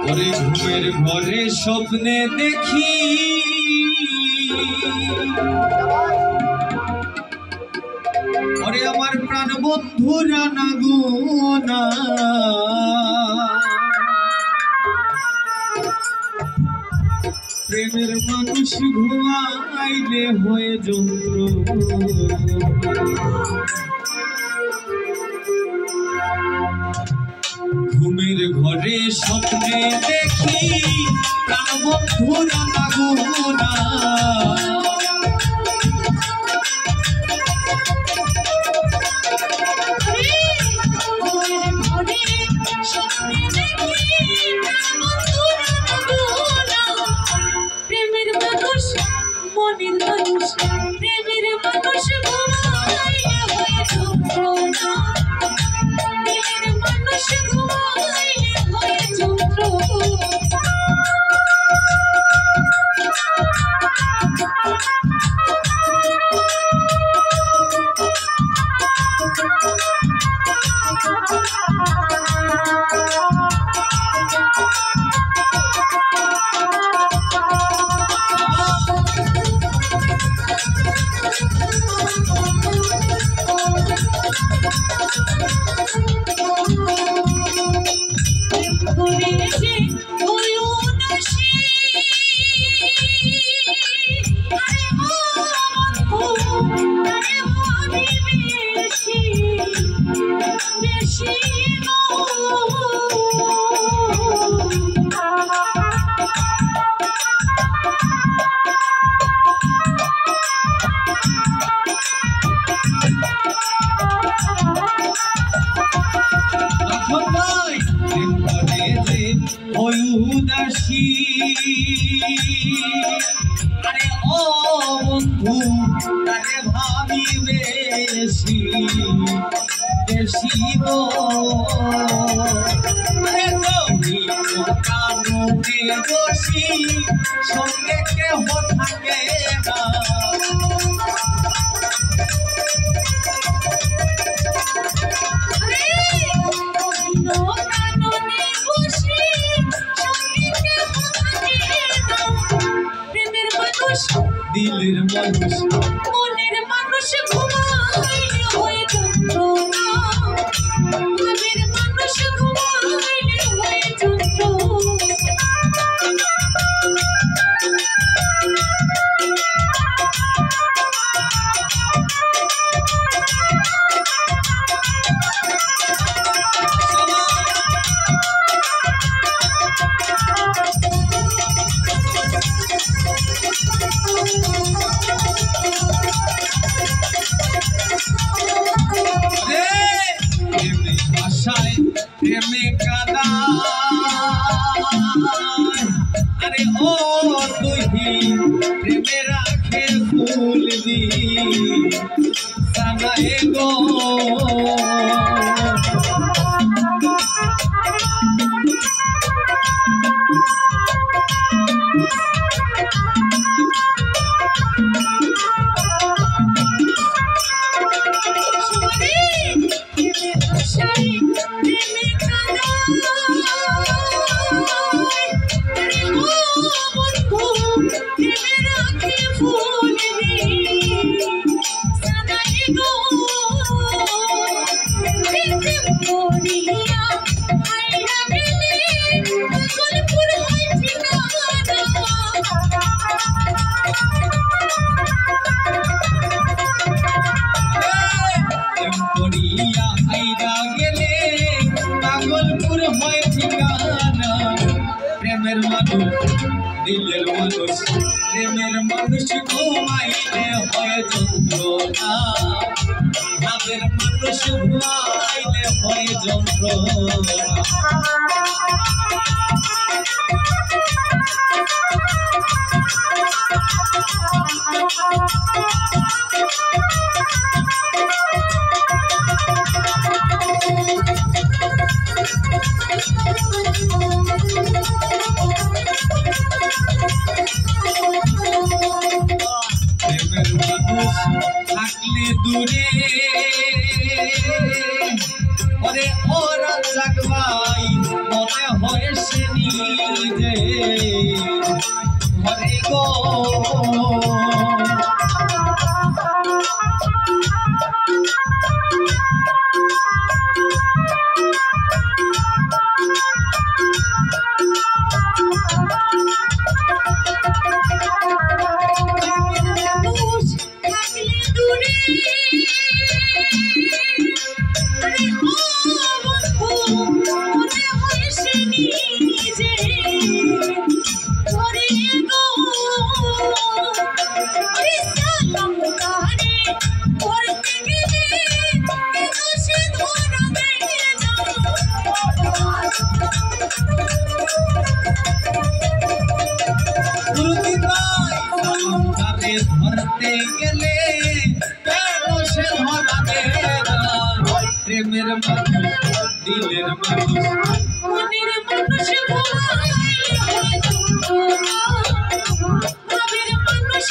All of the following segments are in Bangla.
ওরে ঘুমের ঘরে স্বপ্নে দেখি ওরে আমার প্রাণ বন্ধুরা না গুনা প্রেমের মানুষ ঘুমাইলে হয়ে যন্ত্র ঘুমের ঘরে স্বপ্নে দেখি প্রাণ বন্ধুরা না গুনা উদাসী আরে ও বন্ধু তারে ভাবি বেশি বেশি গো আরে তুমি কানুকে বসি সঙ্গে কেহ থাকে না দিলের মানুষ মনের মানুষ ঘুমাইলে হয়ে যন্ত্রণা মনের মানুষ ঘুমাইলে হয়ে প্রেমে কাদা আরে ও তুই প্রেমে রাখে ফুল দি সানায়ে গো প্রেমের মানুষ দিলের মানুষ প্রেমের মানুষ ঘুমাইলে হয় যন্ত্রণা ভাবের মানুষ ঘুমাইলে হয় যন্ত্রণা থাকলে দূরে ওরে ওরা জাগবা ঘরে গো ধরতে গেলে কেন সে ধরা দেনা প্রেমের মানুষ দিলের মানুষ মনের মানুষ ভাবের মানুষ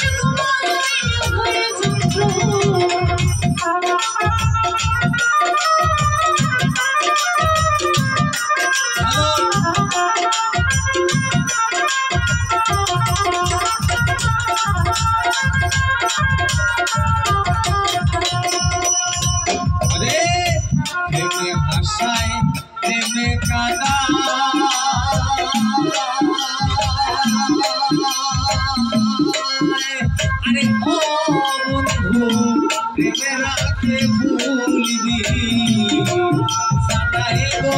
হয়ে প্রেমে আশায় প্রেমে কাদা আরে ও বন্ধু প্রেমে রাখে ভুলবি সাদাই গো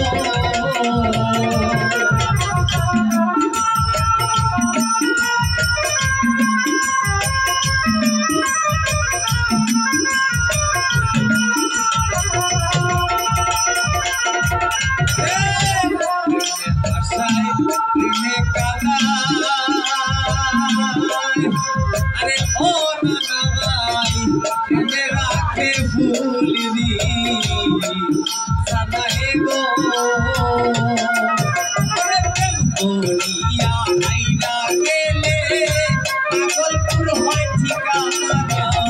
अरे ओ नाना भाई मेरा के भूलनी सदाए गो अरे प्रेम कोरिया आईना गेले पागलपुर होय ठिकाना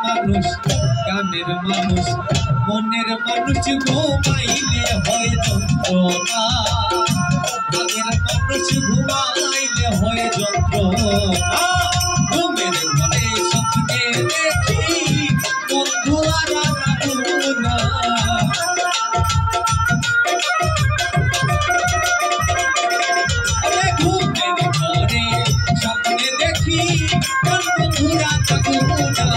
মানুষ গানের মানুষ মনের মানুষ ঘুমাইলে হয় যন্ত্রণা গানের মানুষ ঘুমাইলে হয় যন্ত্রণা ঘুমের ঘরে স্বপ্নে দেখি বন্ধু আর না আরে ঘুমের ঘরে স্বপ্নে দেখি বন্ধুরা থাকুনা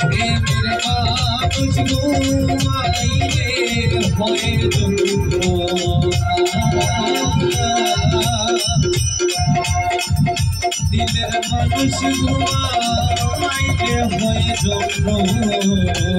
প্রেমের মানুষ ঘুমাইলে হয় দিলের মানুষ ঘুমাইলে হয় যন্ত্রণা